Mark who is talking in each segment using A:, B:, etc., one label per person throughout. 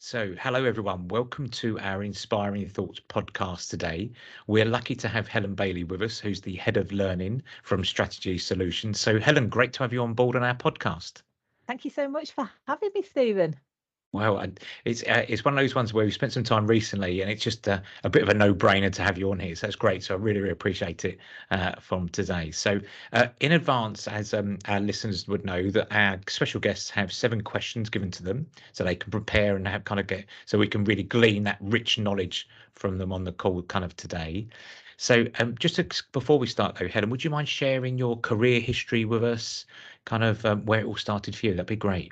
A: So, hello everyone. Welcome to our Inspiring Thoughts podcast today. We're lucky to have Helen Bailey with us, who's the head of learning from Strategy Solutions. So, Helen, great to have you on board on our podcast.
B: Thank you so much for having me, Stephen.
A: Well, it's one of those ones where we spent some time recently, and it's just a bit of a no-brainer to have you on here. So that's great. So I really appreciate it from today. So in advance, as our listeners would know, that our special guests have 7 questions given to them, so they can prepare and have so we can really glean that rich knowledge from them on the call kind of today. So before we start though, Helen, would you mind sharing your career history with us, kind of where it all started for you? That'd be great.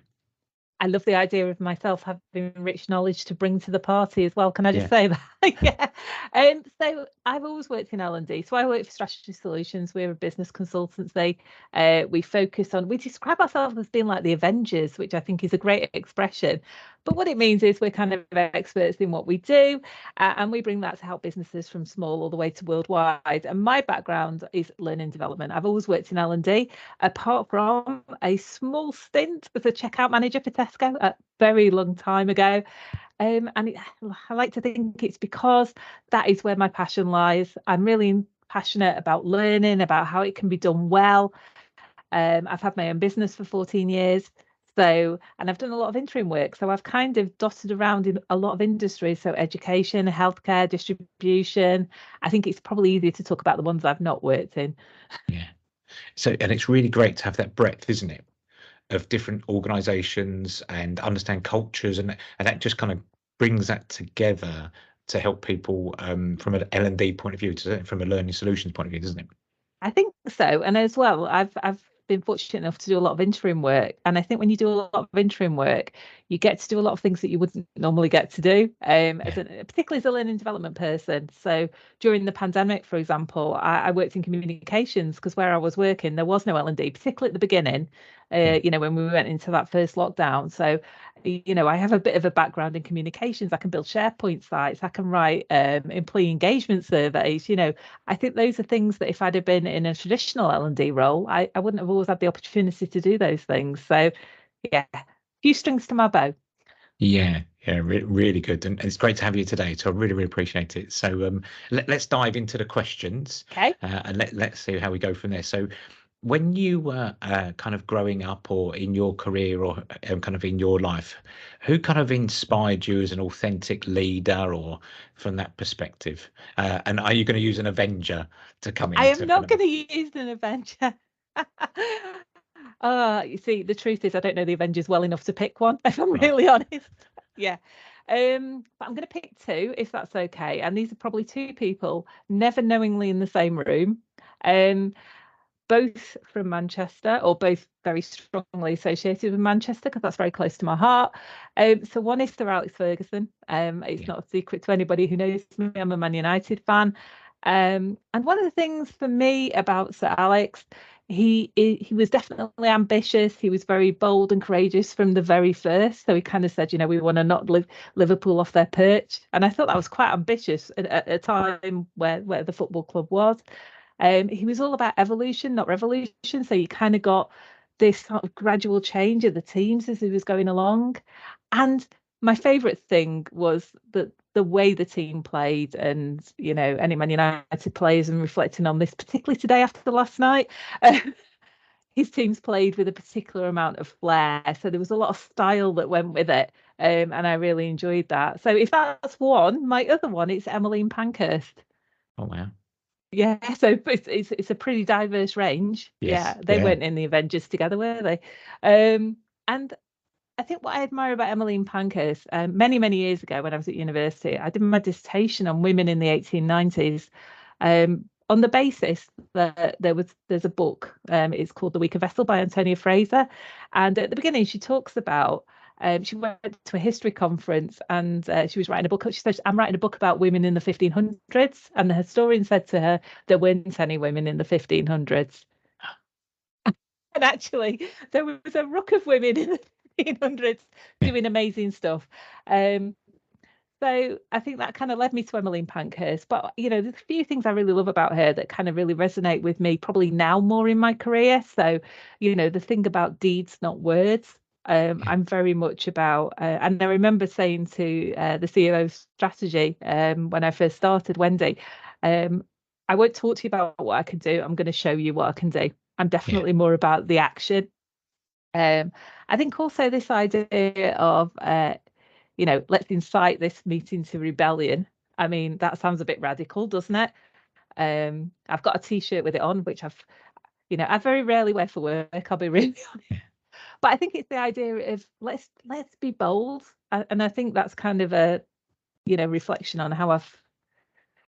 B: I love the idea of myself having rich knowledge to bring to the party as well. Can I just
A: Yeah.
B: say that? Yeah. So I've always worked in L&D. So I work for Strategy Solutions. We're a business consultancy. We describe ourselves as being like the Avengers, which I think is a great expression. But what it means is we're kind of experts in what we do, and we bring that to help businesses from small all the way to worldwide. And my background is learning development. I've always worked in L&D, apart from a small stint as a checkout manager for Tesco a very long time ago. I like to think it's because that is where my passion lies. I'm really passionate about learning, about how it can be done well. I've had my own business for 14 years. And I've done a lot of interim work. So I've kind of dotted around in a lot of industries. So education, healthcare, distribution. I think it's probably easier to talk about the ones I've not worked in.
A: Yeah. So, and it's really great to have that breadth, isn't it, of different organizations and understand cultures, and that just kind of brings that together to help people from an L&D point of view, from a learning solutions point of view, doesn't it?
B: I think so. And as well, I've been fortunate enough to do a lot of interim work. And I think when you do a lot of interim work, you get to do a lot of things that you wouldn't normally get to do, particularly as a learning development person. So during the pandemic, for example, I worked in communications because where I was working, there was no L&D, particularly at the beginning, when we went into that first lockdown. So I have a bit of a background in communications. I can build SharePoint sites. I can write employee engagement surveys. I think those are things that if I'd have been in a traditional L&D role, I wouldn't have always had the opportunity to do those things. So, yeah, a few strings to my bow.
A: Yeah, really good, and it's great to have you today. So I really appreciate it. So let's dive into the questions,
B: Okay.
A: and let's see how we go from there. So when you were kind of growing up, or in your career, or kind of in your life, who kind of inspired you as an authentic leader, or from that perspective? And are you going to use an Avenger to come
B: I
A: into
B: am
A: kind
B: not
A: of?
B: going to use an Avenger. You see, the truth is I don't know the Avengers well enough to pick one, if I'm
A: Right.
B: really honest. Yeah. But I'm going to pick 2, if that's okay. And these are probably 2 people never knowingly in the same room. Both from Manchester, or both very strongly associated with Manchester, because that's very close to my heart. So one is Sir Alex Ferguson. It's
A: Yeah.
B: not a secret to anybody who knows me. I'm a Man United fan. And one of the things for me about Sir Alex, he was definitely ambitious. He was very bold and courageous from the very first. So he kind of said, we want to not live Liverpool off their perch. And I thought that was quite ambitious at a time where the football club was. He was all about evolution, not revolution. So you kind of got this sort of gradual change of the teams as he was going along. And my favourite thing was that the way the team played, and any Man United players, and reflecting on this, particularly today after last night, his teams played with a particular amount of flair. So there was a lot of style that went with it. And I really enjoyed that. So if that's one, my other one is Emmeline Pankhurst.
A: Oh wow.
B: Yeah, so it's a pretty diverse range.
A: Yes.
B: Yeah, they
A: Yeah.
B: weren't in the Avengers together, were they? And I think what I admire about Emmeline Pankhurst, many years ago when I was at university, I did my dissertation on women in the 1890s, on the basis that there's a book, it's called The Weaker Vessel by Antonia Fraser, and at the beginning she talks about. She went to a history conference, and she was writing a book. She said, "I'm writing a book about women in the 1500s," and the historian said to her, "There weren't any women in the 1500s." And actually, there was a ruck of women in the 1500s
A: Yeah.
B: doing amazing stuff. Um, so I think that kind of led me to Emmeline Pankhurst. But, there's a few things I really love about her that kind of really resonate with me, probably now more in my career. So, the thing about deeds, not words. I'm very much about, and I remember saying to the CEO of strategy when I first started, Wendy, I won't talk to you about what I can do. I'm going to show you what I can do. I'm definitely more about the action. I think also this idea of, let's incite this meeting to rebellion. I mean, that sounds a bit radical, doesn't it? I've got a T-shirt with it on, which I very rarely wear for work. I'll be really honest. But I think it's the idea of let's be bold, and I think that's kind of a reflection on how I've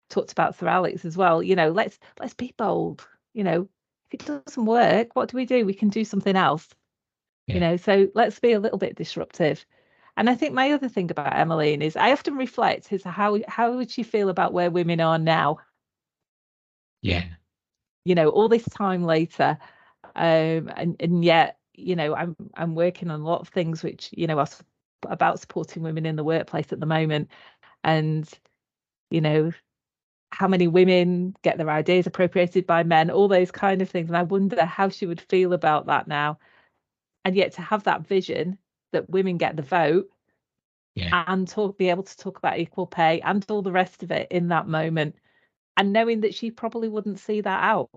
B: talked about Sir Alex as well. Let's be bold. If it doesn't work, what do? We can do something else. So let's be a little bit disruptive. And I think my other thing about Emmeline is I often reflect is how would she feel about where women are now?
A: Yeah.
B: All this time later, and yet, I'm working on a lot of things which are about supporting women in the workplace at the moment, and how many women get their ideas appropriated by men, all those kind of things. And I wonder how she would feel about that now. And yet to have that vision that women get the vote and be able to talk about equal pay and all the rest of it in that moment, and knowing that she probably wouldn't see that out.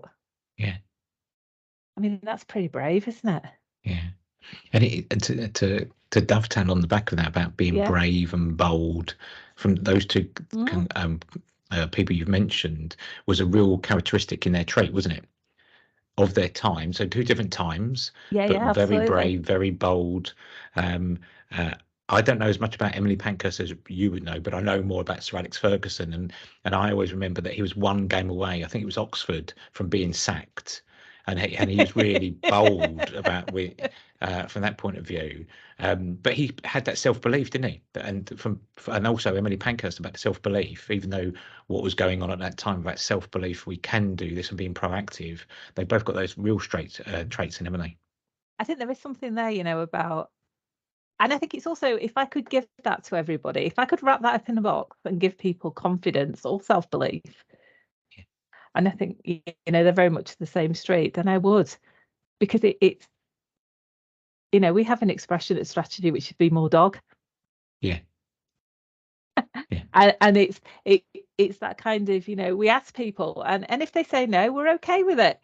A: Yeah.
B: I mean, that's pretty brave, isn't it?
A: Yeah. And to dovetail on the back of that about being brave and bold, from those two people you've mentioned, was a real characteristic in their trait, wasn't it? Of their time. So two different times, but very
B: absolutely.
A: brave, very bold. I don't know as much about Emily Pankhurst as you would know, but I know more about Sir Alex Ferguson, and I always remember that he was one game away, I think it was Oxford, from being sacked, and he was really bold about from that point of view. But he had that self-belief, didn't he? And also Emily Pankhurst about the self-belief, even though what was going on at that time about self-belief, we can do this and being proactive. They both got those real traits in, haven't they?
B: I think there is something there, about. And I think it's also, if I could give that to everybody, if I could wrap that up in a box and give people confidence or self-belief, and I think, they're very much the same street, then I would. Because it's, we have an expression at strategy, which should be more dog.
A: Yeah.
B: And it's that kind of, we ask people, and if they say no, we're okay with it.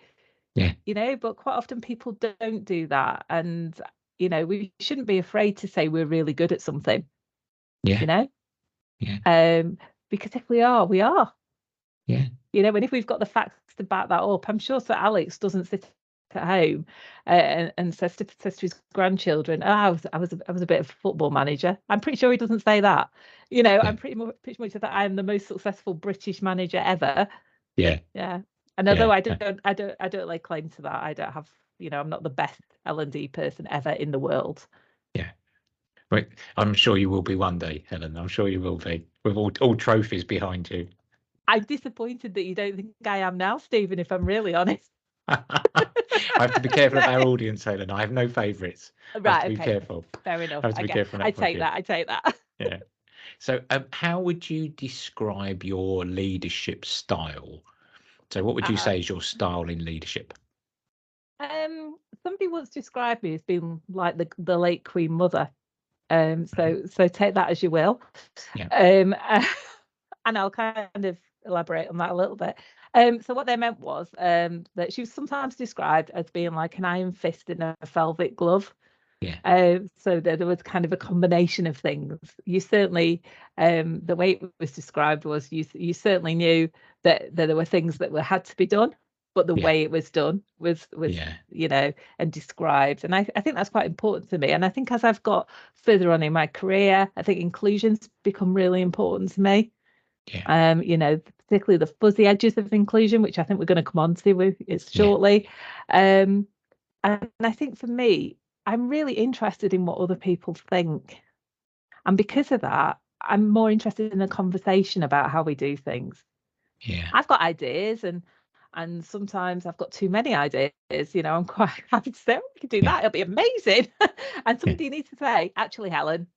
A: Yeah.
B: But quite often people don't do that. And we shouldn't be afraid to say we're really good at something.
A: Yeah.
B: Because if we are, we are.
A: Yeah.
B: And if we've got the facts to back that up, I'm sure Sir Alex doesn't sit at home and says to his grandchildren, I was a bit of a football manager. I'm pretty sure he doesn't say that. I'm pretty much that I am the most successful British manager ever.
A: Yeah.
B: And although I don't lay claim to that, I don't have, I'm not the best L&D person ever in the world.
A: Yeah. But I'm sure you will be one day, Helen. I'm sure you will be, with all trophies behind you.
B: I'm disappointed that you don't think I am now, Stephen, if I'm really honest.
A: I have to be careful of our audience, Helen. I have no favourites.
B: Right,
A: I have to be careful.
B: Fair enough.
A: I have to be careful.
B: I take that.
A: Yeah. So how would you describe your leadership style? So what would you say is your style in leadership?
B: Somebody once described me as being like the late Queen Mother. So take that as you will.
A: Yeah.
B: And I'll kind of elaborate on that a little bit. So what they meant was that she was sometimes described as being like an iron fist in a velvet glove.
A: Yeah.
B: So there was kind of a combination of things. You certainly, the way it was described was you certainly knew that there were things that had to be done, but the way it was done was and described. And I think that's quite important to me. And I think as I've got further on in my career, I think inclusion's become really important to me.
A: Yeah.
B: Particularly the fuzzy edges of inclusion, which I think we're going to come on to with it shortly. And I think for me, I'm really interested in what other people think. And because of that, I'm more interested in the conversation about how we do things.
A: Yeah.
B: I've got ideas and sometimes I've got too many ideas. I'm quite happy to say, we can do that. It'll be amazing. And somebody needs to say, actually, Helen,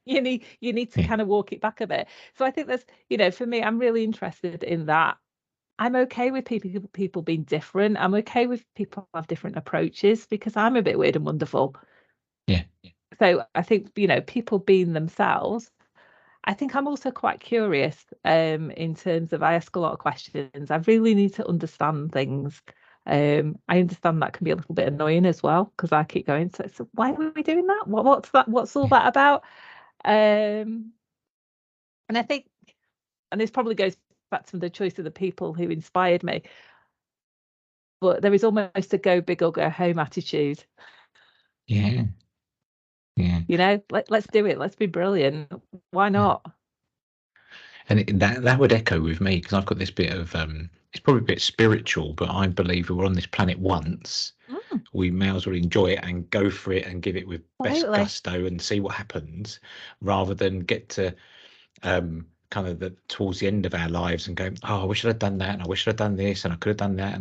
B: you need to kind of walk it back a bit. So I think that's, for me, I'm really interested in that. I'm okay with people being different. I'm okay with people who have different approaches because I'm a bit weird and wonderful.
A: Yeah.
B: So I think, people being themselves. I think I'm also quite curious in terms of I ask a lot of questions. I really need to understand things. I understand that can be a little bit annoying as well because I keep going, so why are we doing that? What's that? What's all
A: Yeah.
B: that about? Um, and I think, and this probably goes back to the choice of the people who inspired me, but there is almost a go big or go home attitude.
A: Yeah. Yeah.
B: Let's do it. Let's be brilliant. Why
A: Yeah.
B: not?
A: And that would echo with me because I've got this bit of it's probably a bit spiritual, but I believe we were on this planet once.
B: Mm,
A: We may as well enjoy it and go for it and give it with best
B: absolutely.
A: gusto and see what happens, rather than get to kind of towards the end of our lives and go, oh, I wish I'd have done that, and I wish I'd done this, and I could have done that.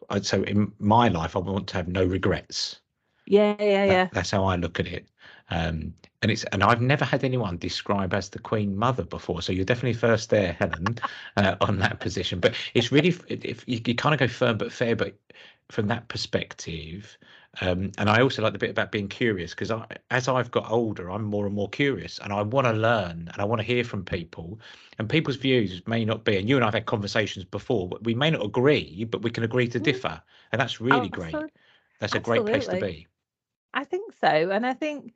A: And so in my life, I want to have no regrets.
B: Yeah, yeah, yeah.
A: That's how I look at it. And I've never had anyone describe as the Queen Mother before. So you're definitely first there, Helen, on that position. But it's really, if you kind of go firm but fair, but from that perspective. And I also like the bit about being curious, because as I've got older, I'm more and more curious, and I want to learn and I want to hear from people, and people's views may not be, and you and I've had conversations before, but we may not agree, but we can agree to
B: Mm,
A: differ. And that's really great.
B: absolutely.
A: That's a great place to
B: Absolutely.
A: be.
B: I think so. And I think,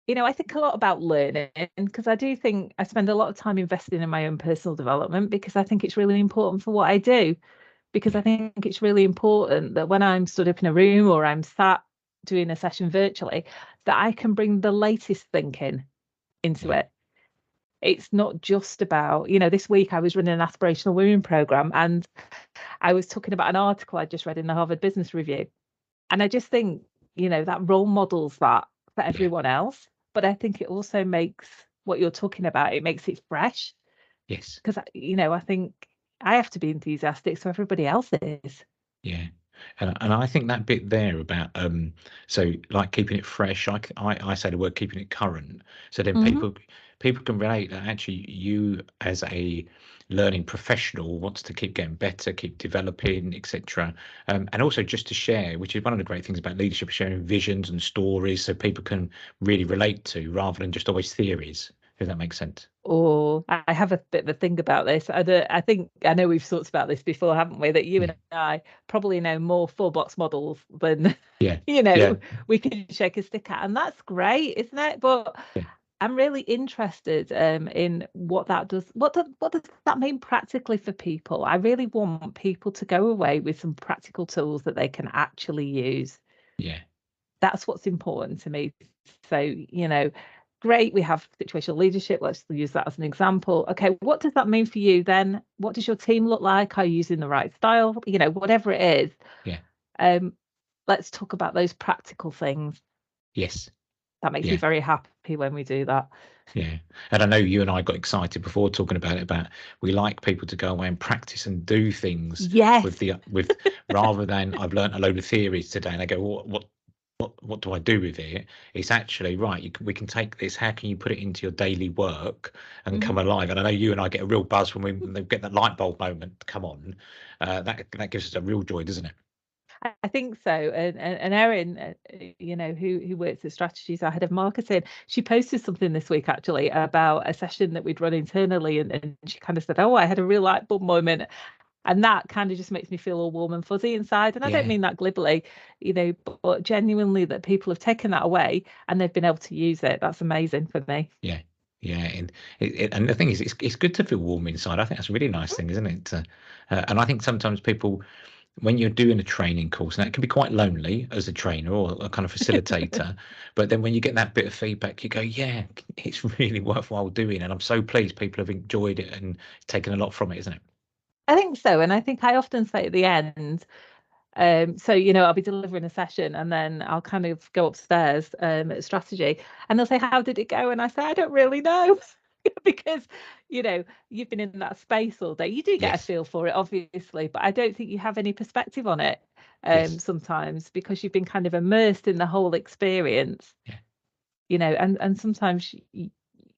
B: I think a lot about learning because I do think I spend a lot of time investing in my own personal development because I think it's really important for what I do. Because I
A: Yeah.
B: think it's really important that when I'm stood up in a room or I'm sat doing a session virtually, that I can bring the latest thinking into
A: Yeah.
B: it. It's not just about, this week I was running an aspirational women program and I was talking about an article I just read in the Harvard Business Review. And I just think, that role models that for
A: Yeah.
B: everyone else. But I think it also makes what you're talking about, it makes it fresh.
A: Yes.
B: Because, I think I have to be enthusiastic, so everybody else is.
A: Yeah. And I think that bit there about so like keeping it fresh, I say the word keeping it current, so then
B: Hmm.
A: people can relate that actually you as a learning professional wants to keep getting better, keep developing, etc. And also just to share, which is one of the great things about leadership, sharing visions and stories so people can really relate to, rather than just always theories, if that makes sense.
B: Or I have a bit of a thing about this. I think I know we've talked about this before, haven't we? That you
A: Yeah.
B: and I probably know more full box models than
A: Yeah. Yeah.
B: we can shake a stick at, and that's great, isn't it? But
A: Yeah.
B: I'm really interested in what that does. What does that mean practically for people? I really want people to go away with some practical tools that they can actually use.
A: Yeah.
B: That's what's important to me. So, great, we have situational leadership. Let's use that as an example. Okay, what does that mean for you then? What does your team look like? Are you using the right style? Whatever it is.
A: Yeah.
B: Um, let's talk about those practical things.
A: Yes.
B: That makes me
A: Yeah.
B: very happy when we do that.
A: Yeah. And I know you and I got excited before talking about it, about we like people to go away and practice and do things
B: Yes.
A: with rather than I've learned a load of theories today and I go, what do I do with it? It's actually right. We can take this. How can you put it into your daily work and
B: Mhm.
A: come alive? And I know you and I get a real buzz when they get that light bulb moment. Come on, that gives us a real joy, doesn't it?
B: I think so. And Erin, who works at Strategies, our head of marketing, she posted something this week actually about a session that we'd run internally, and she kind of said, "Oh, I had a real light bulb moment," and that kind of just makes me feel all warm and fuzzy inside. And I don't
A: Yeah.
B: mean that glibly, but genuinely that people have taken that away and they've been able to use it. That's amazing for me.
A: Yeah. Yeah, and the thing is, it's good to feel warm inside. I think that's a really nice thing, isn't it? And I think sometimes people, when you're doing a training course, and it can be quite lonely as a trainer or a kind of facilitator, but then when you get that bit of feedback, you go, yeah, it's really worthwhile doing, and I'm so pleased people have enjoyed it and taken a lot from it, isn't it?
B: I think so. And I think I often say at the end, so I'll be delivering a session and then I'll kind of go upstairs at strategy and they'll say, "How did it go?" And I say, "I don't really know." Because you've been in that space all day. You do get a
A: Yes,
B: feel for it, obviously, but I don't think you have any perspective on it
A: yes,
B: sometimes because you've been kind of immersed in the whole experience,
A: yeah,
B: and sometimes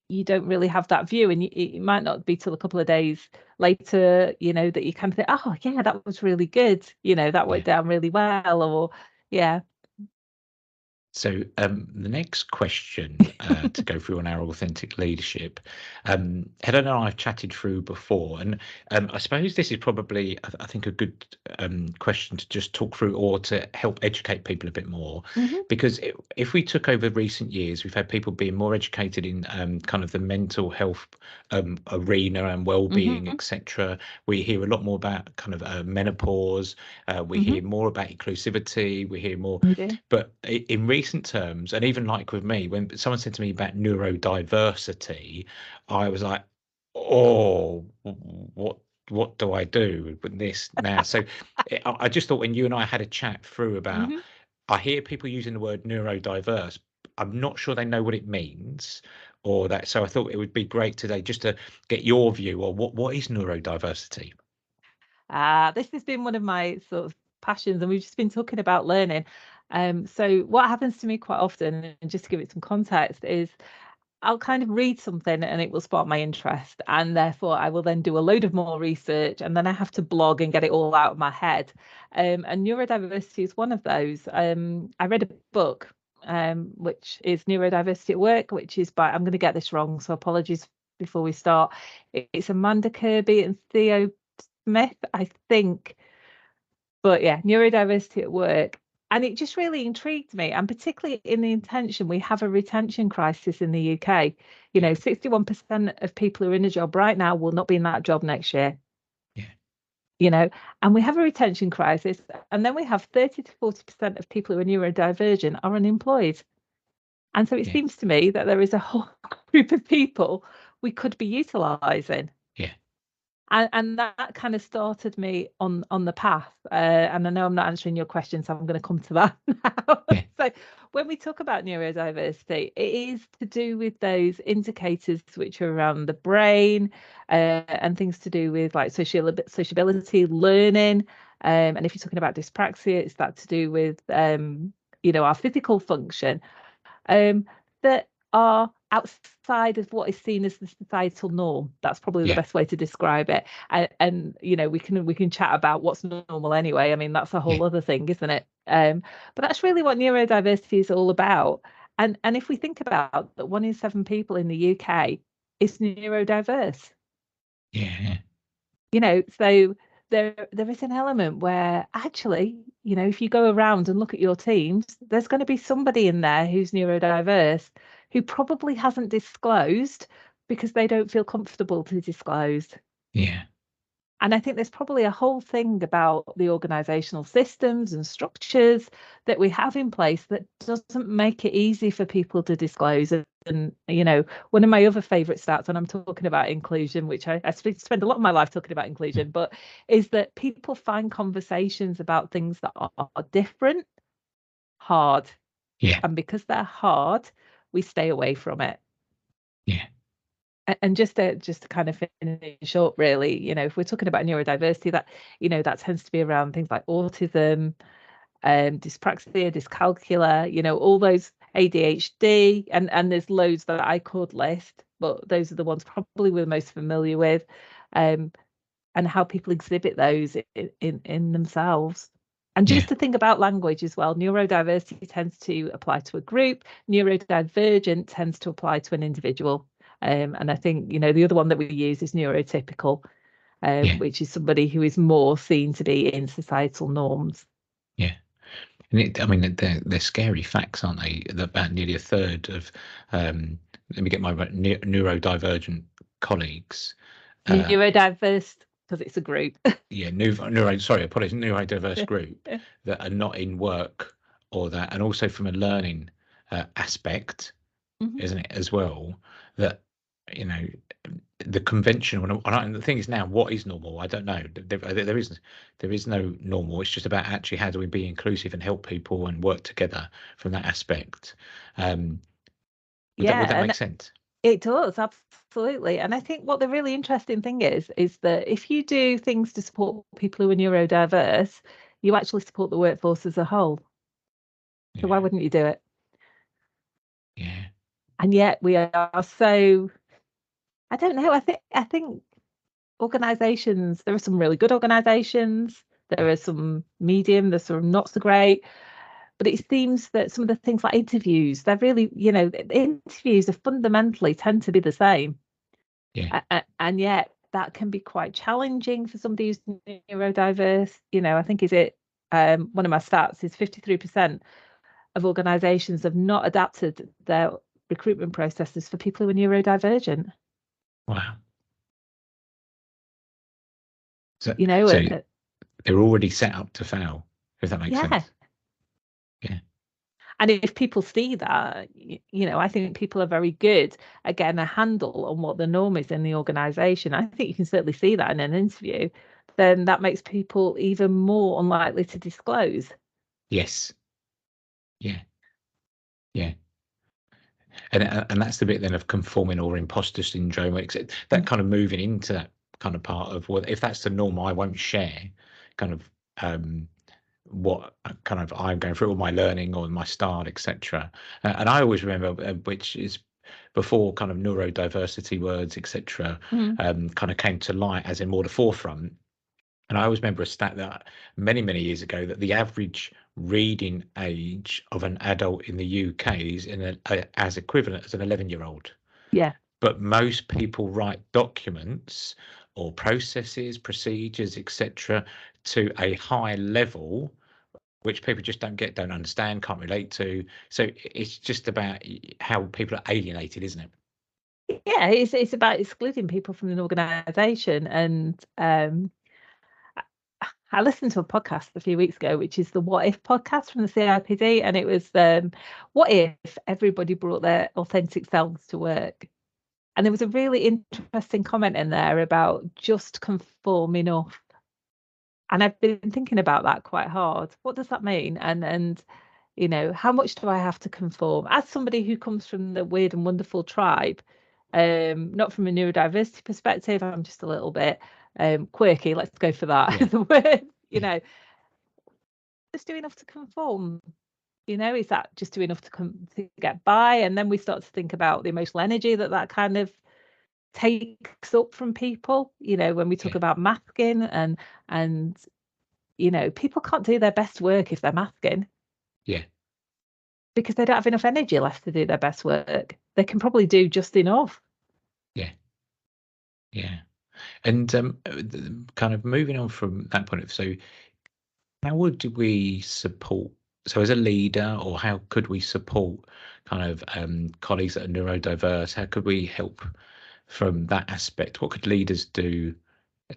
B: you don't really have that view, and it might not be till a couple of days later, that you kind of think, "Oh, yeah, that was really good. That
A: yeah.
B: went down really well," or yeah.
A: So the next question to go through on our authentic leadership, Helen and I have chatted through before, and I suppose this is probably, I think, a good question to just talk through or to help educate people a bit more. Because if we took over recent years, we've had people being more educated in kind of the mental health arena and well-being, etc. We hear a lot more about kind of menopause. We hear more about inclusivity. We hear more, but in recent terms, and even like with me, when someone said to me about neurodiversity, I was like, oh, what do I do with this now? So I just thought when you and I had a chat through about, I hear people using the word neurodiverse. I'm not sure they know what it means or that. So I thought it would be great today just to get your view on what is neurodiversity.
B: This has been one of my sort of passions, and we've just been talking about learning. So what happens to me quite often, and just to give it some context, is I'll kind of read something and it will spark my interest, and therefore I will then do a load of more research, and then I have to blog and get it all out of my head. And neurodiversity is one of those. I read a book, which is Neurodiversity at Work, which is by, I'm going to get this wrong, so apologies before we start. It's Amanda Kirby and Theo Smith, I think. But yeah, Neurodiversity at Work. And it just really intrigued me. And particularly in the intention, we have a retention crisis in the UK. 61% of people who are in a job right now will not be in that job next year. And we have a retention crisis. And then we have 30 to 40% of people who are neurodivergent are unemployed. And so it seems to me that there is a whole group of people we could be utilising. And that kind of started me on the path. And I know I'm not answering your question, so I'm going to come to that now. So when we talk about neurodiversity, it is to do with those indicators which are around the brain and things to do with like sociability, learning. And if you're talking about dyspraxia, it's that to do with, our physical function that are outside of what is seen as the societal norm. That's probably the best way to describe it. And we can chat about what's normal anyway. I mean, that's a whole other thing, isn't it? But that's really what neurodiversity is all about. And if we think about that, 1 in 7 people in the UK is neurodiverse. So there is an element where actually, if you go around and look at your teams, there's going to be somebody in there who's neurodiverse who probably hasn't disclosed because they don't feel comfortable to disclose. And I think there's probably a whole thing about the organisational systems and structures that we have in place that doesn't make it easy for people to disclose. And one of my other favourite stats, when I'm talking about inclusion, which I spend a lot of my life talking about inclusion, but is that people find conversations about things that are different hard. And because they're hard, we stay away from it. And just to kind of finish up, really, if we're talking about neurodiversity, that that tends to be around things like autism, dyspraxia, dyscalculia, all those ADHD, and there's loads that I could list, but those are the ones probably we're most familiar with, and how people exhibit those in themselves. And just to think about language as well, neurodiversity tends to apply to a group, neurodivergent tends to apply to an individual. And I think, the other one that we use is neurotypical, which is somebody who is more seen to be in societal norms.
A: And they're scary facts, aren't they? About nearly a third of, let me get my neurodivergent colleagues.
B: Neurodiverse, because it's a group.
A: Neurodiverse group that are not in work or that, and also from a learning aspect, isn't it, as well, that the conventional, and the thing is now, what is normal? I don't know. There is no normal. It's just about actually how do we be inclusive and help people and work together from that aspect. Would that make sense?
B: It does, absolutely. And I think what the really interesting thing is that if you do things to support people who are neurodiverse, you actually support the workforce as a whole. So why wouldn't you do it? And yet we are so, I don't know. I think organisations, there are some really good organisations. There are some medium, there's some not so great. But it seems that some of the things like interviews, they're really, interviews are fundamentally tend to be the same.
A: Yeah.
B: And yet that can be quite challenging for somebody who's neurodiverse. I think one of my stats is 53% of organisations have not adapted their recruitment processes for people who are neurodivergent.
A: Wow. So,
B: And
A: they're already set up to fail, if that makes sense. Yeah.
B: And if people see that, I think people are very good at getting a handle on what the norm is in the organisation. I think you can certainly see that in an interview. Then that makes people even more unlikely to disclose.
A: Yes. Yeah. Yeah. And that's the bit then of conforming or imposter syndrome, that kind of moving into that kind of part of, well, if that's the norm, I won't share kind of what kind of I'm going through, all my learning or my style, etc. And I always remember, which is before kind of neurodiversity words, etc., kind of came to light as in more the forefront. And I always remember a stat that many, many years ago, that the average reading age of an adult in the UK is as equivalent as an 11-year-old.
B: Yeah.
A: But most people write documents or processes, procedures, etc., to a high level, which people just don't understand, can't relate to. So it's just about how people are alienated, isn't it?
B: Yeah, it's about excluding people from an organisation. And I listened to a podcast a few weeks ago, which is the What If podcast from the CIPD, and it was what if everybody brought their authentic selves to work? And there was a really interesting comment in there about just conform enough. And I've been thinking about that quite hard. What does that mean? And how much do I have to conform? As somebody who comes from the weird and wonderful tribe, not from a neurodiversity perspective, I'm just a little bit quirky. Let's go for that.
A: Yeah.
B: The word,
A: Yeah.
B: just do enough to conform. Is that just do enough to get by? And then we start to think about the emotional energy that kind of takes up from people. When we talk
A: Yeah.
B: about masking and people can't do their best work if they're masking.
A: Yeah.
B: Because they don't have enough energy left to do their best work. They can probably do just enough.
A: Yeah. Yeah. And kind of moving on from that point of, so how would we support, so as a leader, or how could we support kind of colleagues that are neurodiverse? How could we help from that aspect? What could leaders do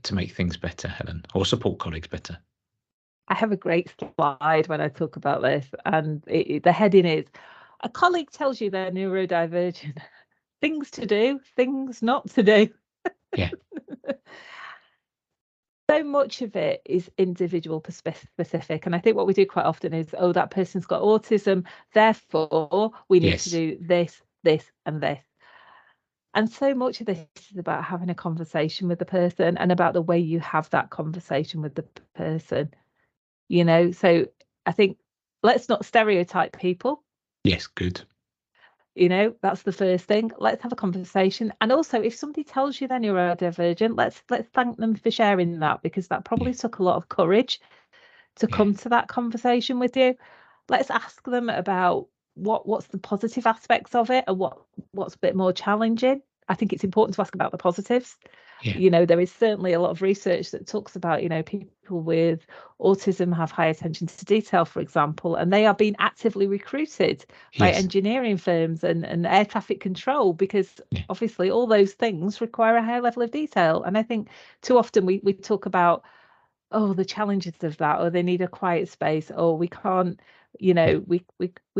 A: to make things better, Helen, or support colleagues better?
B: I have a great slide when I talk about this, and the heading is, a colleague tells you they're neurodivergent. Things to do, things not to do.
A: Yeah.
B: So much of it is individual specific. And I think what we do quite often is, oh, that person's got autism, therefore we need to do this, this, and this. And so much of this is about having a conversation with the person and about the way you have that conversation with the person. So I think let's not stereotype people.
A: Yes, good.
B: That's the first thing. Let's have a conversation. And also, if somebody tells you they're neurodivergent, let's thank them for sharing that, because that probably took a lot of courage to come to that conversation with you. Let's ask them about what's the positive aspects of it and what's a bit more challenging. I think it's important to ask about the positives. There is certainly a lot of research that talks about, people with autism have high attention to detail, for example, and they are being actively recruited by engineering firms and air traffic control, because obviously all those things require a high level of detail. And I think too often we talk about, oh, the challenges of that, or they need a quiet space, or we can't, we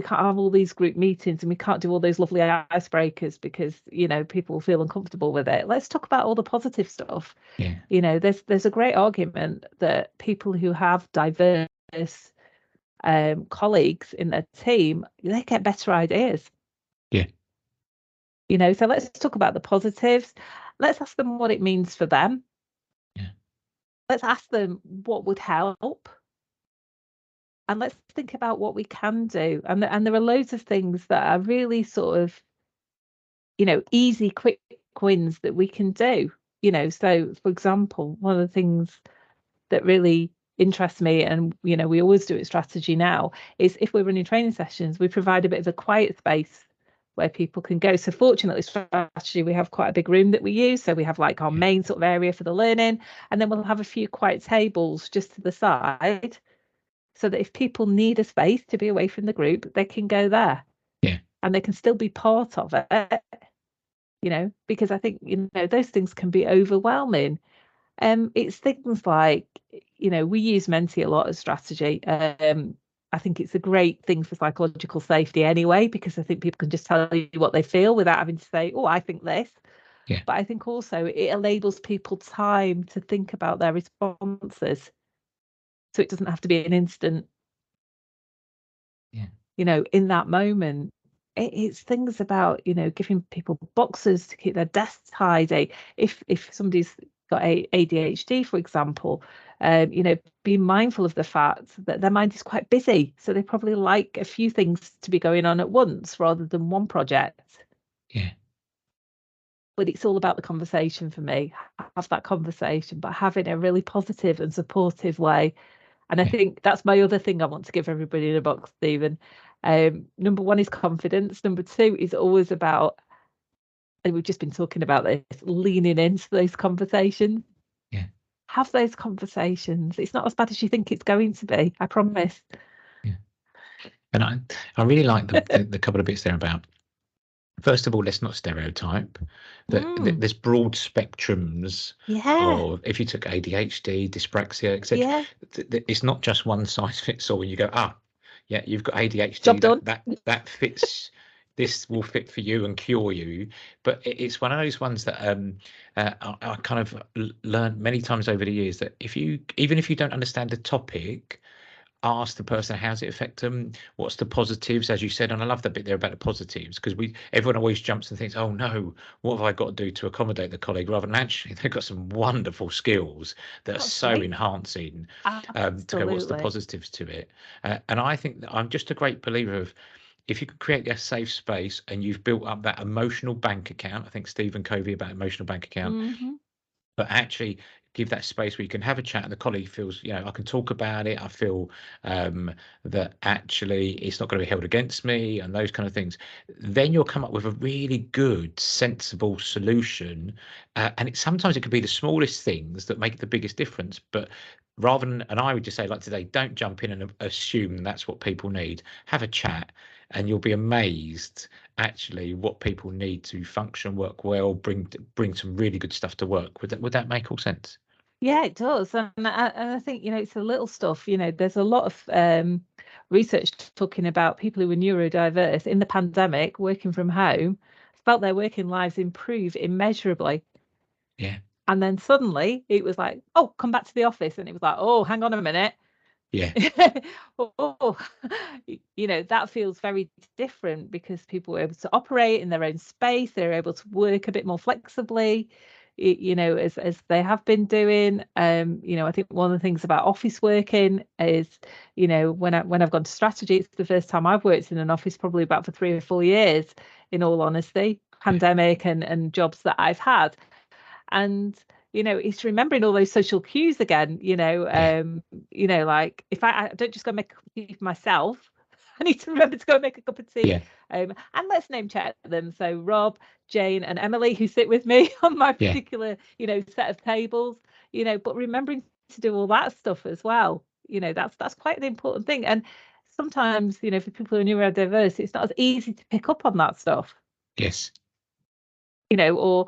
B: can't have all these group meetings, and we can't do all those lovely icebreakers because people feel uncomfortable with it. Let's talk about all the positive stuff. There's a great argument that people who have diverse colleagues in their team, they get better ideas. So let's talk about the positives. Let's ask them what it means for them. Let's ask them what would help. And let's think about what we can do. And there are loads of things that are really sort of, easy, quick wins that we can do. So, for example, one of the things that really, interests me, and we always do it strategy now, is if we're running training sessions, we provide a bit of a quiet space where people can go. So fortunately, strategy, we have quite a big room that we use. So we have like our main sort of area for the learning, and then we'll have a few quiet tables just to the side, so that if people need a space to be away from the group, they can go there.
A: Yeah.
B: And they can still be part of it, because I think, those things can be overwhelming. It's things like, we use Menti a lot as strategy. I think it's a great thing for psychological safety anyway, because I think people can just tell you what they feel without having to say, oh, I think this.
A: Yeah.
B: But I think also it enables people time to think about their responses. So it doesn't have to be an instant, in that moment. It's things about, giving people boxes to keep their desks tidy. If somebody's got ADHD, for example, being mindful of the fact that their mind is quite busy. So they probably like a few things to be going on at once rather than one project.
A: Yeah.
B: But it's all about the conversation for me. Have that conversation, but having a really positive and supportive way. And I think that's my other thing I want to give everybody in a box, Stephen. Number one is confidence. Number two is always about, and we've just been talking about this, leaning into those conversations.
A: Yeah.
B: Have those conversations. It's not as bad as you think it's going to be, I promise.
A: Yeah. And I really like the couple of bits there about, first of all, let's not stereotype. There's broad spectrums of, if you took ADHD, dyspraxia, etc. It's not just one size fits all. You go, yeah, you've got ADHD.
B: Job done.
A: That fits. This will fit for you and cure you. But it's one of those ones that I kind of learned many times over the years, that even if you don't understand the topic, ask the person, how's it affect them, what's the positives, as you said. And I love that bit there about the positives, because everyone always jumps and thinks, oh no, what have I got to do to accommodate the colleague, rather than actually they've got some wonderful skills that are so enhancing, to go, what's the positives to it. And I think that I'm just a great believer of, if you can create a safe space and you've built up that emotional bank account, I think Stephen Covey about emotional bank account, but actually give that space where you can have a chat and the colleague feels, I can talk about it. I feel that actually it's not going to be held against me, and those kind of things. Then you'll come up with a really good, sensible solution. And sometimes it could be the smallest things that make the biggest difference. But rather than, and I would just say, like today, don't jump in and assume that's what people need. Have a chat, and you'll be amazed actually what people need to function, work well, bring some really good stuff to work. Would that make all sense?
B: Yeah, it does. And I think, it's the little stuff. There's a lot of research talking about people who are neurodiverse in the pandemic, working from home, felt their working lives improve immeasurably.
A: Yeah.
B: And then suddenly it was like, oh, come back to the office. And it was like, oh, hang on a minute.
A: Yeah.
B: That feels very different, because people were able to operate in their own space. They're able to work a bit more flexibly, as they have been doing. I think one of the things about office working is, when I've gone to strategy, it's the first time I've worked in an office probably about for 3 or 4 years, in all honesty, pandemic and jobs that I've had. And it's remembering all those social cues again. Like if I don't just go make a cup of tea for myself, I need to remember to go make a cup of tea. And let's name check them. So Rob, Jane, and Emily, who sit with me on my particular, set of tables. But remembering to do all that stuff as well. That's quite an important thing. And sometimes, for people who are neurodiverse, it's not as easy to pick up on that stuff.
A: Yes.
B: Or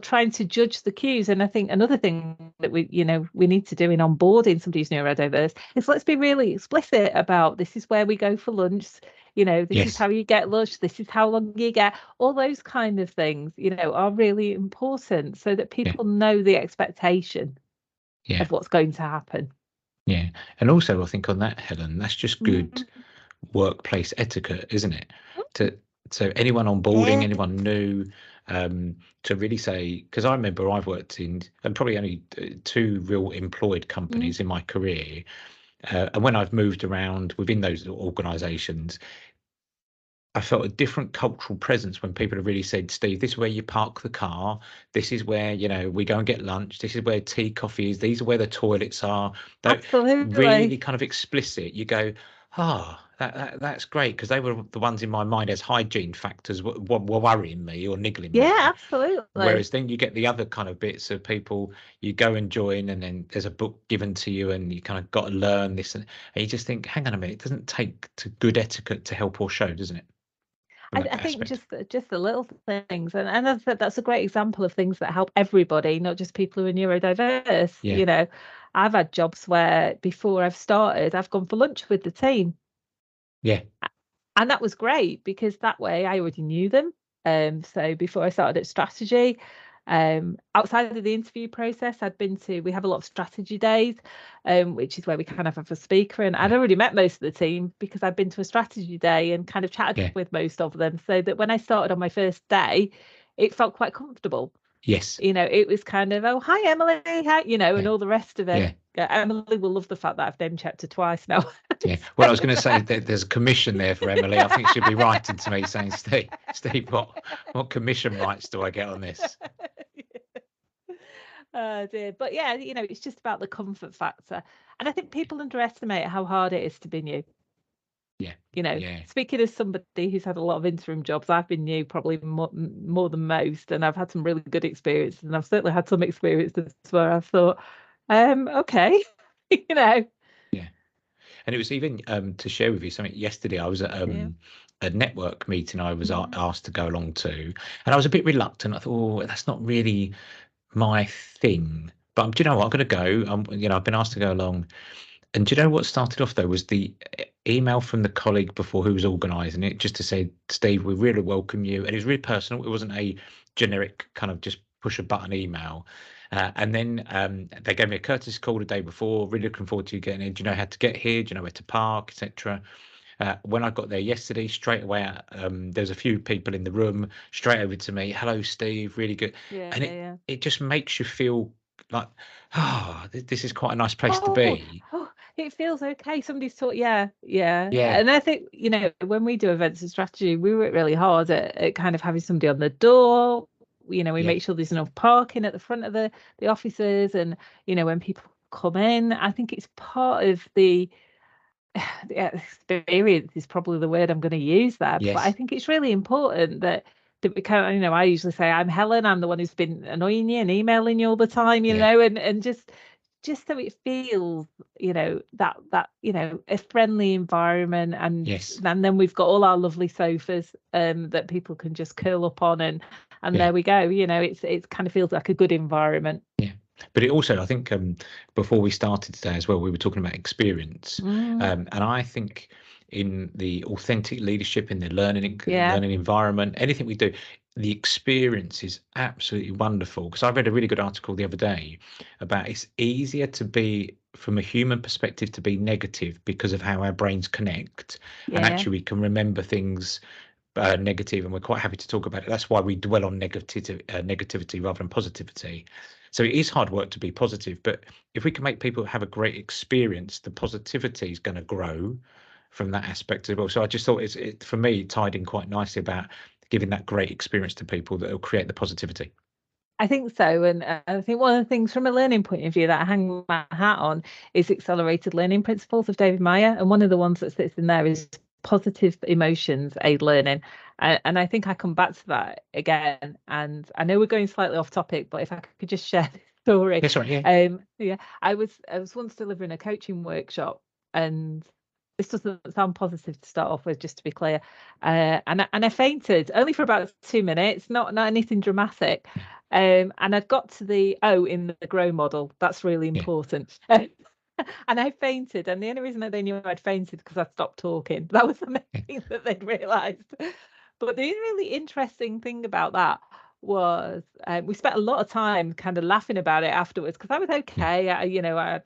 B: trying to judge the cues. And I think another thing that we need to do in onboarding somebody who's neurodiverse is, let's be really explicit about, this is where we go for lunch, this is how you get lunch, this is how long you get. All those kind of things, are really important, so that people know the expectation of what's going to happen. Yeah.
A: And also, I think on that, Helen, that's just good workplace etiquette, isn't it? So anyone onboarding, anyone new, to really say, because I remember I've worked in, and probably only 2 real employed companies in my career, and when I've moved around within those organisations, I felt a different cultural presence when people have really said, Steve, this is where you park the car. This is where, we go and get lunch. This is where tea, coffee is. These are where the toilets are. They're
B: Absolutely.
A: really kind of explicit. You go, that's great, because they were the ones in my mind as hygiene factors were worrying me or niggling
B: Yeah,
A: me.
B: absolutely.
A: Whereas then you get the other kind of bits of people, you go and join, and then there's a book given to you, and you kind of got to learn this, and you just think, hang on a minute, it doesn't take to good etiquette to help or show, doesn't it? From that
B: I think
A: aspect.
B: just the little things, and as I said, that's a great example of things that help everybody, not just people who are neurodiverse.
A: Yeah,
B: I've had jobs where before I've started, I've gone for lunch with the team,
A: yeah,
B: and that was great because that way I already knew them. So before I started at strategy, outside of the interview process, we have a lot of strategy days, which is where we kind of have a speaker, and I'd
A: yeah,
B: already met most of the team because I'd been to a strategy day and kind of chatted
A: yeah,
B: with most of them, so that when I started on my first day, it felt quite comfortable.
A: yes,
B: It was kind of, oh, hi, Emily, hi, and
A: yeah,
B: all the rest of it.
A: yeah,
B: Emily will love the fact that I've name checked her twice now.
A: yeah. Well, I was going to say that there's a commission there for Emily. I think she'll be writing to me saying, Steve, what commission rights do I get on this?
B: Oh dear. But yeah, it's just about the comfort factor. And I think people underestimate how hard it is to be new.
A: Yeah, yeah,
B: Speaking as somebody who's had a lot of interim jobs, I've been new probably more than most, and I've had some really good experiences, and I've certainly had some experiences where I've thought, okay, you know,
A: yeah. And it was even to share with you something. Yesterday, I was at
B: yeah,
A: a network meeting. I was
B: mm,
A: asked to go along to, and I was a bit reluctant. I thought, oh, that's not really my thing. But do you know what? I'm going to go. I've been asked to go along. And do you know what started off though was the email from the colleague before who was organising it, just to say, Steve, we really welcome you. And it was really personal. It wasn't a generic kind of just push a button email. And then they gave me a courtesy call the day before. Really looking forward to you getting in. Do you know how to get here? Do you know where to park, etc.? When I got there yesterday, straight away, there's a few people in the room. Straight over to me, hello, Steve. Really good.
B: yeah,
A: And
B: yeah.
A: it just makes you feel like, this is quite a nice place to
B: Oh,
A: be.
B: oh, it feels okay. Somebody's taught, yeah, yeah.
A: Yeah,
B: And I think, when we do events and strategy, we work really hard at kind of having somebody on the door. We
A: yeah,
B: make sure there's enough parking at the front of the offices. And, when people come in, I think it's part of the experience is probably the word I'm going to use there. But I
A: yes,
B: think it's really important that we kind of, I usually say, I'm Helen, I'm the one who's been annoying you and emailing you all the time,
A: yeah,
B: and just so it feels, that a friendly environment, and
A: yes,
B: then we've got all our lovely sofas that people can just curl up on, and
A: yeah,
B: there we go. It's kind of feels like a good environment.
A: yeah. But it also, I think, before we started today as well, we were talking about experience,
B: Mm,
A: and I think in the authentic leadership, in the
B: yeah,
A: learning environment, anything we do, the experience is absolutely wonderful. Because I read a really good article the other day about it's easier to be, from a human perspective, to be negative because of how our brains connect, and
B: yeah,
A: actually we can remember things negative, and we're quite happy to talk about it. That's why we dwell on negativity rather than positivity. So it is hard work to be positive, but if we can make people have a great experience, the positivity is going to grow from that aspect as well. So I just thought for me, it tied in quite nicely about giving that great experience to people that will create the positivity.
B: I think so. And I think one of the things from a learning point of view that I hang my hat on is accelerated learning principles of David Meyer. And one of the ones that sits in there is positive emotions aid learning. And I think I come back to that again. And I know we're going slightly off topic, but if I could just share this story.
A: Yes, right, yeah,
B: Yeah, I was once delivering a coaching workshop, and this doesn't sound positive to start off with, just to be clear. And I fainted only for about 2 minutes, not anything dramatic.
A: yeah,
B: And I'd got to the O in the grow model. That's really
A: yeah,
B: important. And I fainted, and the only reason that they knew I'd fainted because I'd stopped talking. That was the main
A: yeah,
B: thing that they'd realised. But the really interesting thing about that was we spent a lot of time kind of laughing about it afterwards because I was
A: yeah,
B: okay.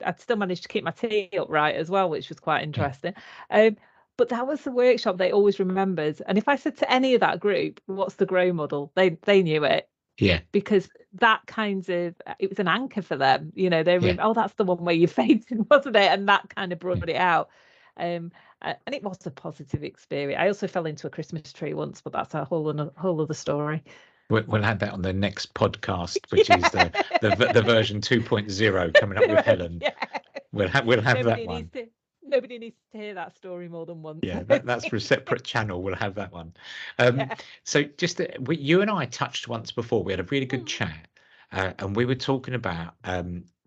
B: I'd still managed to keep my tea upright as well, which was quite
A: yeah,
B: interesting. But that was the workshop they always remembered. And if I said to any of that group, "What's the grow model?" they knew it,
A: yeah,
B: because that kind of it was an anchor for them. They
A: yeah,
B: were, oh, that's the one where you fainted, wasn't it? And that kind of
A: yeah,
B: brought it out. And it was a positive experience. I also fell into a Christmas tree once, but that's a whole other story.
A: We'll have that on the next podcast, which is the version 2.0 coming up with Helen.
B: Yeah.
A: We'll have that one.
B: Nobody needs to hear that story more than once.
A: Yeah, that's for a separate channel. We'll have that one. So just you and I touched once before. We had a really good chat, and we were talking about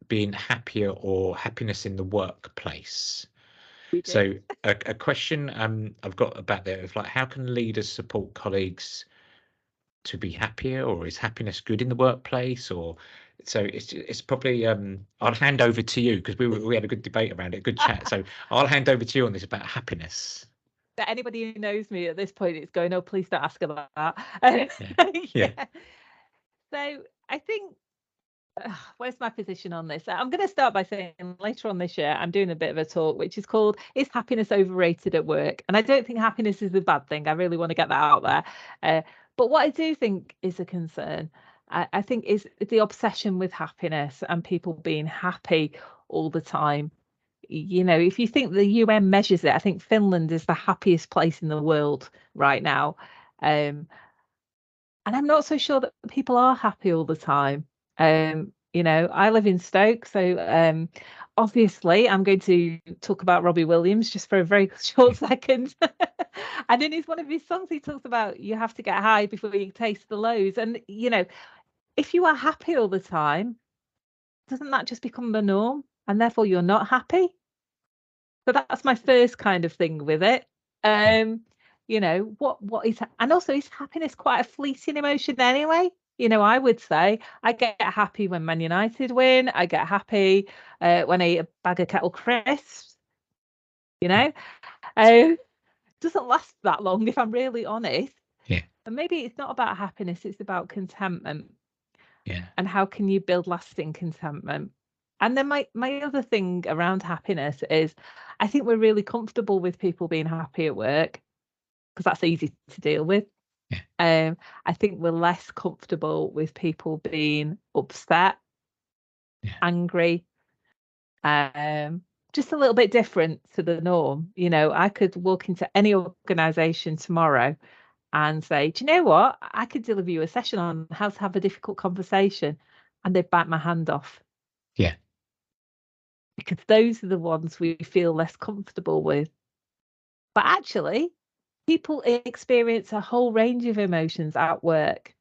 A: being happier or happiness in the workplace. So a question I've got about there is like, how can leaders support colleagues to be happier, or is happiness good in the workplace? Or so it's probably I'll hand over to you, because we had a good debate around it, good chat. So I'll hand over to you on this about happiness.
B: That anybody who knows me at this point is going, oh, please don't ask about that.
A: Yeah.
B: So I think, where's my position on this? I'm going to start by saying later on this year, I'm doing a bit of a talk, which is called, Is Happiness Overrated at Work? And I don't think happiness is a bad thing. I really want to get that out there. But what I do think is a concern, I think, is the obsession with happiness and people being happy all the time. You know, if you think the UN measures it, I think Finland is the happiest place in the world right now. And I'm not so sure that people are happy all the time. You know, I live in Stoke, so obviously I'm going to talk about Robbie Williams just for a very short second. And in one of his songs, he talks about you have to get high before you taste the lows. And, you know, if you are happy all the time, doesn't that just become the norm? And therefore you're not happy? So that's my first kind of thing with it. You know, what is, and also, is happiness quite a fleeting emotion anyway? You know, I would say I get happy when Man United win. I get happy when I eat a bag of kettle crisps. You know, doesn't last that long, if I'm really honest.
A: Yeah.
B: And maybe it's not about happiness; it's about contentment.
A: Yeah.
B: And how can you build lasting contentment? And then my other thing around happiness is, I think we're really comfortable with people being happy at work because that's easy to deal with.
A: Yeah.
B: I think we're less comfortable with people being upset, angry, just a little bit different to the norm. You know, I could walk into any organization tomorrow and say, do you know what? I could deliver you a session on how to have a difficult conversation, and they'd bite my hand off.
A: Yeah.
B: Because those are the ones we feel less comfortable with. But actually, people experience a whole range of emotions at work.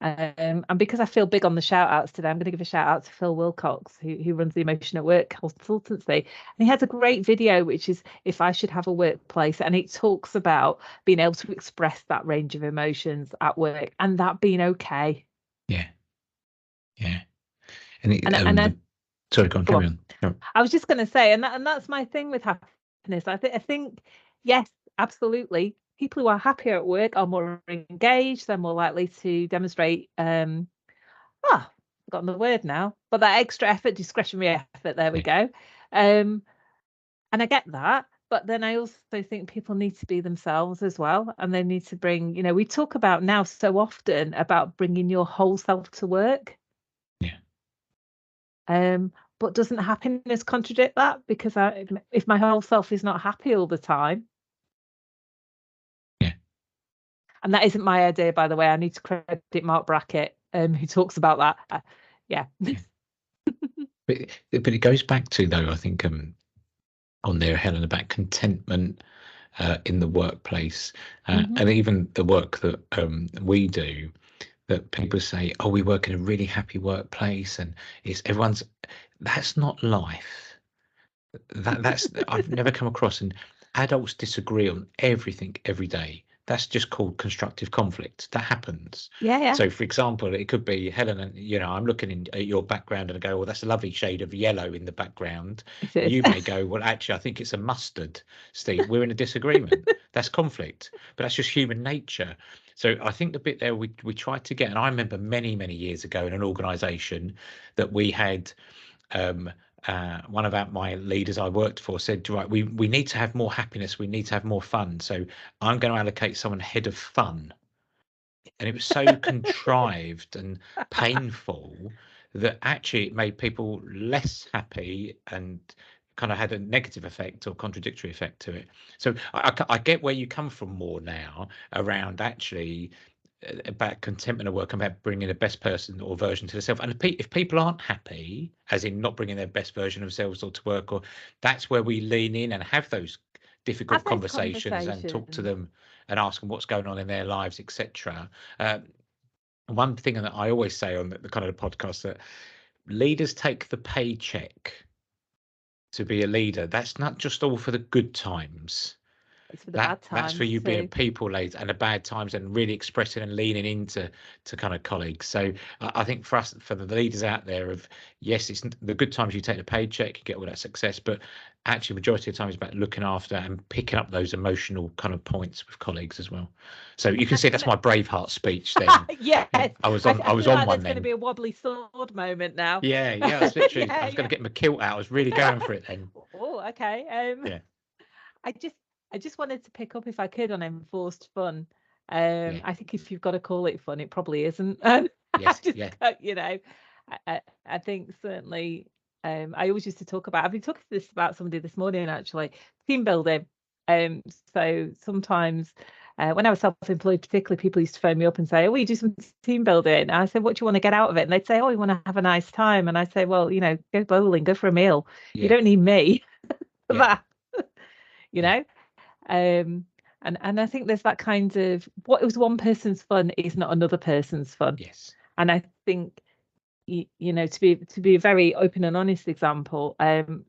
B: And because I feel big on the shout outs today, I'm going to give a shout out to Phil Wilcox, who runs the Emotion at Work consultancy. And he has a great video, which is If I Should Have a Workplace. And it talks about being able to express that range of emotions at work and that being okay.
A: Yeah. Yeah. And sorry, go on. No.
B: I was just going to say, and that's my thing with happiness. I think, yes, absolutely. People who are happier at work are more engaged. They're more likely to demonstrate, forgotten the word now, but that extra effort, discretionary effort. There we go. And I get that. But then I also think people need to be themselves as well. And they need to bring, you know, we talk about now so often about bringing your whole self to work. Yeah. But doesn't happiness contradict that? Because if my whole self is not happy all the time.
A: Yeah.
B: And that isn't my idea, by the way. I need to credit Mark Brackett, who talks about that. Yeah.
A: But it goes back to, though, I think on there, Helen, about contentment in the workplace, and even the work that we do. That people say, oh, we work in a really happy workplace, and that's not life. That's I've never come across, and adults disagree on everything every day. That's just called constructive conflict. That happens.
B: Yeah.
A: So, for example, it could be, Helen, and I'm looking at your background and I go, well, that's a lovely shade of yellow in the background. You may go, well, actually, I think it's a mustard, Steve. We're in a disagreement. That's conflict, but that's just human nature. So I think the bit there we tried to get, and I remember many, many years ago in an organisation that we had, one of my leaders I worked for said, right, we need to have more happiness. We need to have more fun. So I'm going to allocate someone head of fun. And it was so contrived and painful that actually it made people less happy and kind of had a negative effect or contradictory effect to it. So I get where you come from more now around actually about contentment of work, about bringing the best person or version to themselves. And if people aren't happy, as in not bringing their best version of themselves or to work, or that's where we lean in and have those difficult conversations and talk to them and ask them what's going on in their lives, etc. One thing that I always say on the kind of the podcast, that leaders take the paycheck to be a leader. That's not just all for the good times.
B: It's for the bad times.
A: That's for you being a people leader, and the bad times, and really expressing and leaning into kind of colleagues. So I think for us, for the leaders out there, of yes, it's the good times, you take the paycheck, you get all that success, but actually majority of the time it's about looking after and picking up those emotional kind of points with colleagues as well. So you can see that's my Braveheart speech then.
B: Yes,
A: I was on one
B: there's
A: then.
B: Going to be a wobbly sword moment now.
A: Yeah, I was literally I was going to get my kilt out. I was really going for it then.
B: Oh, okay.
A: Yeah.
B: I just wanted to pick up, if I could, on enforced fun.
A: Yeah.
B: I think if you've got to call it fun, it probably isn't.
A: Yes,
B: I think certainly. I always used to talk about. I've been talking about somebody this morning, actually, team building. So sometimes when I was self-employed, particularly, people used to phone me up and say, "Oh, you do some team building?" And I said, "What do you want to get out of it?" And they'd say, "Oh, we want to have a nice time." And I say, "Well, go bowling, go for a meal.
A: Yeah.
B: You don't need me for
A: Yeah.
B: that." And I think there's that kind of, what was one person's fun is not another person's fun.
A: Yes.
B: And I think, to be a very open and honest example, I'm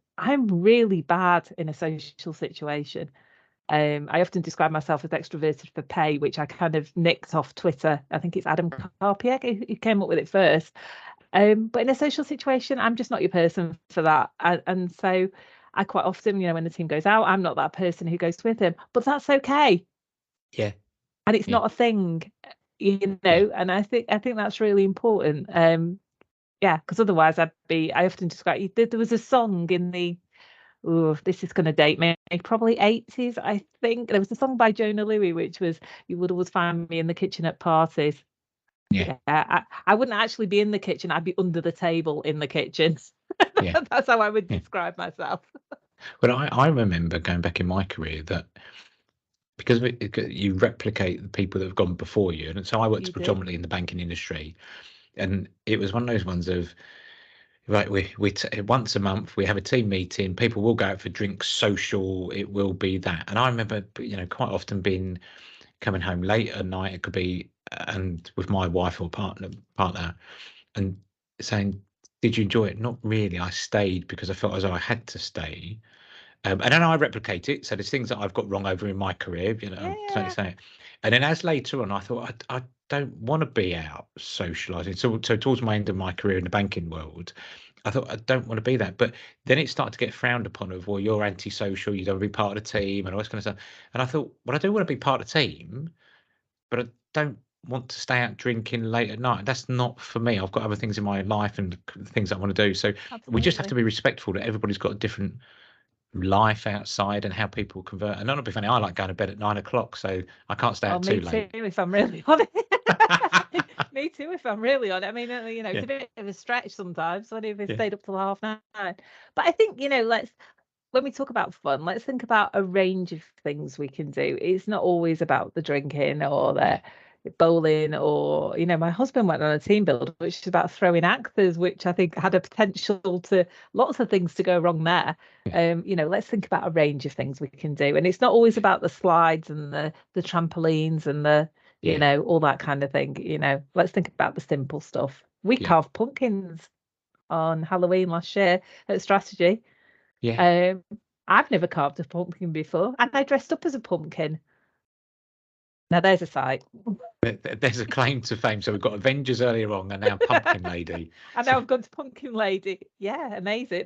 B: really bad in a social situation. I often describe myself as extroverted for pay, which I kind of nicked off Twitter. I think it's Adam Carpier who came up with it first. But in a social situation, I'm just not your person for that. And so I quite often, when the team goes out, I'm not that person who goes with him, but that's okay.
A: Yeah.
B: And it's not a thing, and I think that's really important. Because otherwise I often describe, there was a song in the, this is going to date me, probably 80s, I think. There was a song by Jonah Louie, which was, "You would always find me in the kitchen at parties."
A: Yeah.
B: I wouldn't actually be in the kitchen. I'd be under the table in the kitchen.
A: Yeah.
B: That's how I would describe myself.
A: Well, I remember going back in my career that because you replicate the people that have gone before you. And so I worked predominantly in the banking industry. And it was one of those ones of, right, we once a month we have a team meeting. People will go out for drinks, social. It will be that. And I remember, quite often coming home late at night. It could be, and with my wife or partner, and saying, "Did you enjoy it?" Not really. I stayed because I felt as though I had to stay. And then I replicate it. So there's things that I've got wrong over in my career, totally say it. And then as later on, I thought I don't want to be out socialising. So towards my end of my career in the banking world, I thought I don't want to be that. But then it started to get frowned upon of, well, you're antisocial, you don't want to be part of the team and all this kind of stuff. And I thought, well, I do want to be part of the team, but I don't want to stay out drinking late at night. That's not for me. I've got other things in my life and things I want to do. So we just have to be respectful that everybody's got a different life outside and how people convert. And not to be funny, I like going to bed at 9 o'clock, so I can't stay out too late.
B: Me too, if I'm really on it. Me too, if I'm really on it. I mean, it's a bit of a stretch sometimes. When if stayed up till 9:30. But I think, when we talk about fun, let's think about a range of things we can do. It's not always about the drinking or the bowling, or my husband went on a team build, which is about throwing axes, which I think had a potential to lots of things to go wrong there. Let's think about a range of things we can do, and it's not always about the slides and the trampolines and the all that kind of thing. Let's think about the simple stuff. We carved pumpkins on Halloween last year at Strategy. I've never carved a pumpkin before, and I dressed up as a pumpkin. Now there's a sight.
A: There's a claim to fame. So we've got Avengers earlier on, and now Pumpkin Lady.
B: And now I've gone to Pumpkin Lady. Yeah, amazing.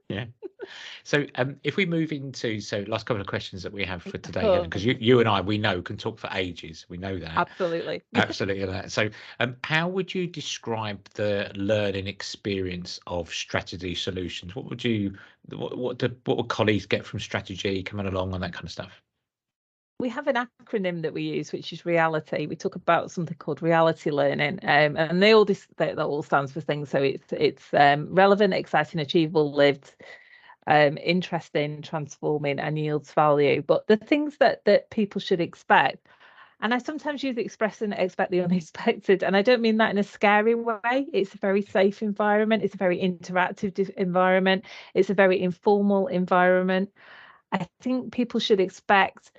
A: Yeah. So if we move into last couple of questions that we have for today, Helen, because you and I, we know, can talk for ages. We know that.
B: Absolutely.
A: Absolutely that. So how would you describe the learning experience of Strategy Solutions? What would colleagues get from Strategy coming along and that kind of stuff?
B: We have an acronym that we use, which is reality. We talk about something called reality learning, and that all stands for things. So it's relevant, exciting, achievable, lived, interesting, transforming, and yields value. But the things that people should expect, and I sometimes use express and expect the unexpected, and I don't mean that in a scary way. It's a very safe environment. It's a very interactive environment. It's a very informal environment. I think people should expect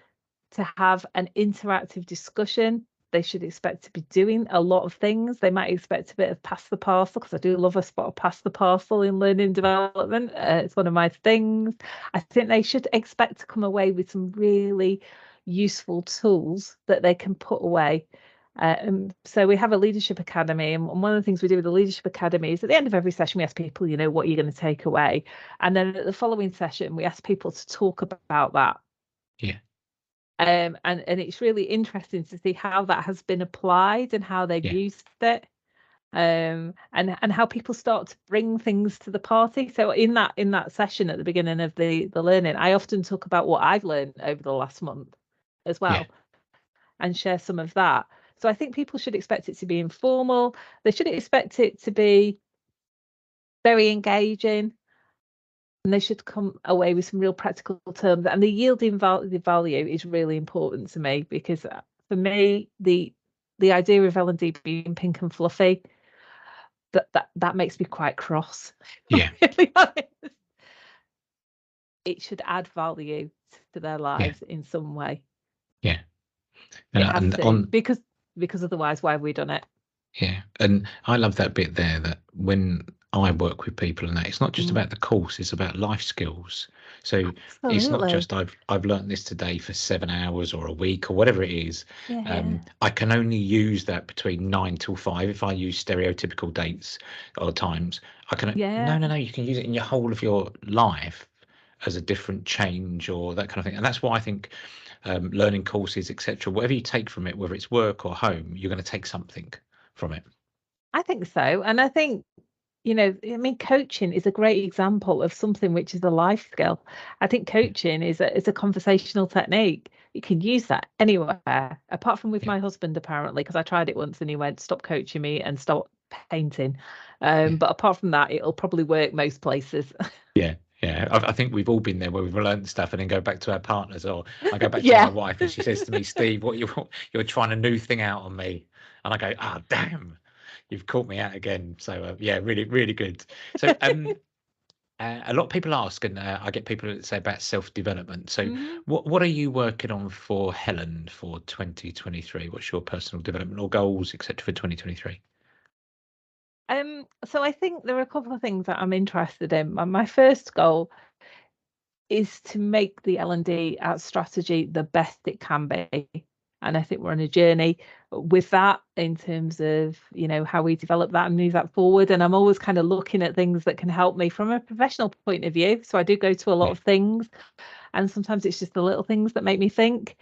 B: to have an interactive discussion. They should expect to be doing a lot of things. They might expect a bit of pass the parcel, because I do love a spot of pass the parcel in learning development. It's one of my things. I think they should expect to come away with some really useful tools that they can put away. So we have a leadership academy, and one of the things we do with the leadership academy is at the end of every session we ask people, what are you going to take away, and then at the following session we ask people to talk about that.
A: Yeah.
B: And it's really interesting to see how that has been applied and how they've used it, and how people start to bring things to the party. So in that session at the beginning of the learning, I often talk about what I've learned over the last month as well, and share some of that. So I think people should expect it to be informal. They should expect it to be very engaging, and they should come away with some real practical terms. And the yielding value is really important to me, because for me, the idea of L&D being pink and fluffy, that makes me quite cross.
A: Yeah.
B: Really honest. It should add value to their lives in some way.
A: Yeah.
B: It has to, because otherwise, why have we done it?
A: Yeah, and I love that bit there, that when I work with people and that, it's not just about the course, it's about life skills. So it's not just I've learned this today for 7 hours or a week or whatever it is. I can only use that between 9 till 5 if I use stereotypical dates or times. I can no, you can use it in your whole of your life as a different change or that kind of thing. And that's why I think learning courses, etc., whatever you take from it, whether it's work or home, you're going to take something from it.
B: I think so. And I think, coaching is a great example of something which is a life skill. I think coaching is a conversational technique. You can use that anywhere, apart from with my husband, apparently, because I tried it once and he went, stop coaching me and stop painting. But apart from that, it'll probably work most places.
A: Yeah, I think we've all been there where we've learned stuff and then go back to our partners, or I go back to my wife and she says to me, Steve, what you're trying a new thing out on me. And I go, damn, you've caught me out again. So really, really good. So a lot of people ask, and I get people that say about self-development. So what are you working on for Helen for 2023? What's your personal development or goals, etc., for 2023?
B: So I think there are a couple of things that I'm interested in. My first goal is to make the L&D strategy the best it can be. And I think we're on a journey with that in terms of, how we develop that and move that forward. And I'm always kind of looking at things that can help me from a professional point of view. So I do go to a lot of things, and sometimes it's just the little things that make me think.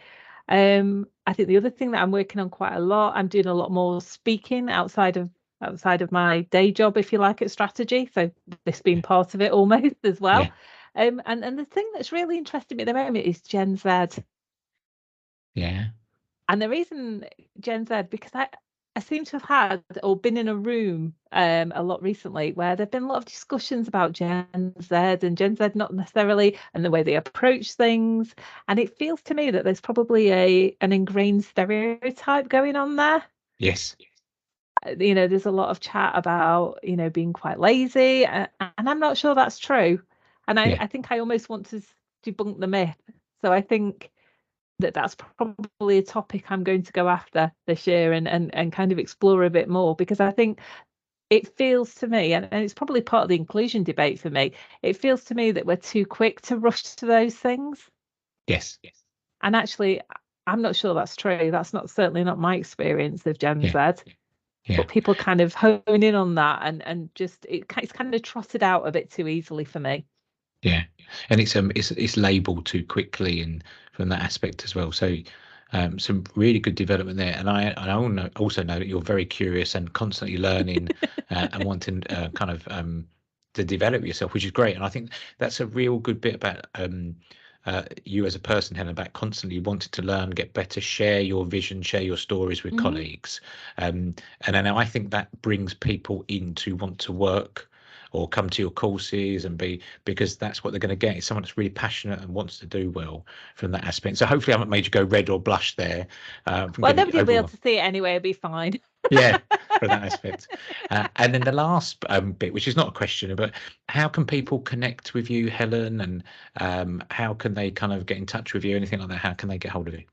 B: I think the other thing that I'm working on quite a lot, I'm doing a lot more speaking outside of my day job, if you like, at strategy. So this being part of it almost as well. And the thing that's really interesting me at the moment is Gen Z.
A: Yeah.
B: And the reason Gen Z, because I seem to have had or been in a room a lot recently where there've been a lot of discussions about Gen Z and Gen Z not necessarily, and the way they approach things. And it feels to me that there's probably an ingrained stereotype going on there.
A: Yes.
B: There's a lot of chat about, being quite lazy, and I'm not sure that's true. And I think I almost want to debunk the myth. So I think that's probably a topic I'm going to go after this year and kind of explore a bit more, because I think it feels to me, and it's probably part of the inclusion debate for me, it feels to me that we're too quick to rush to those things.
A: Yes.
B: And actually, I'm not sure that's true. That's certainly not my experience of Gen Z. But people kind of hone in on that and just it's kind of trotted out a bit too easily for me.
A: Yeah, and it's labelled too quickly, and from that aspect as well. So some really good development there. And I also know that you're very curious and constantly learning and wanting kind of to develop yourself, which is great. And I think that's a real good bit about you as a person, Helen, about constantly wanting to learn, get better, share your vision, share your stories with colleagues. And then I think that brings people in to want to work or come to your courses and because that's what they're going to get, is someone that's really passionate and wants to do well from that aspect. So hopefully I haven't made you go red or blush there. From
B: Well,
A: getting
B: nobody will be able
A: overwhelmed.
B: to see it anyway. It'll be fine.
A: Yeah, for that aspect. And then the last bit, which is not a question, but how can people connect with you, Helen, and how can they kind of get in touch with you, anything like that? How can they get hold of you?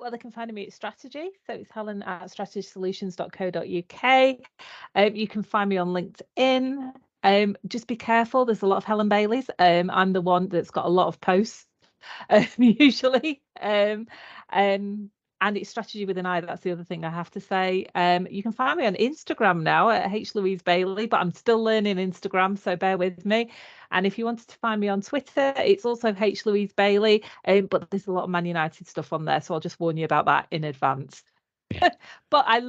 B: Well, they can find me at Strategy. So it's Helen at strategysolutions.co.uk. You can find me on LinkedIn. Just be careful. There's a lot of Helen Baileys. I'm the one that's got a lot of posts usually. And it's Strategy with an I. That's the other thing I have to say. You can find me on Instagram now at H Louise Bailey, but I'm still learning Instagram, so bear with me. And if you wanted to find me on Twitter, it's also H Louise Bailey. But there's a lot of Man United stuff on there, so I'll just warn you about that in advance.
A: Yeah.
B: But I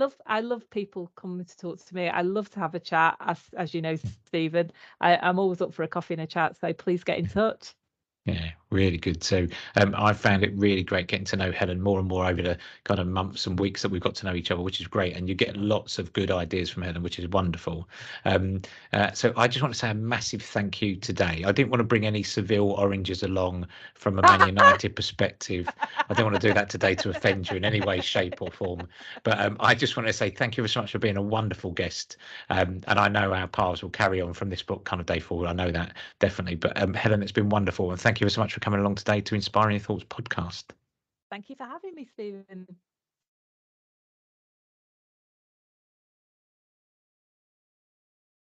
B: love people coming to talk to me. I love to have a chat, as you know, Stephen. I'm always up for a coffee and a chat, so please get in touch.
A: Yeah, really good. So I found it really great getting to know Helen more and more over the kind of months and weeks that we've got to know each other, which is great. And you get lots of good ideas from Helen, which is wonderful. So I just want to say a massive thank you today. I didn't want to bring any Seville oranges along from a Man United perspective. I didn't want to do that today to offend you in any way, shape or form. But I just want to say thank you so much for being a wonderful guest. And I know our paths will carry on from this book kind of day forward. I know that definitely. But Helen, it's been wonderful. And thank you so much for coming along today to Inspiring Thoughts podcast.
B: Thank you for having me, Stephen.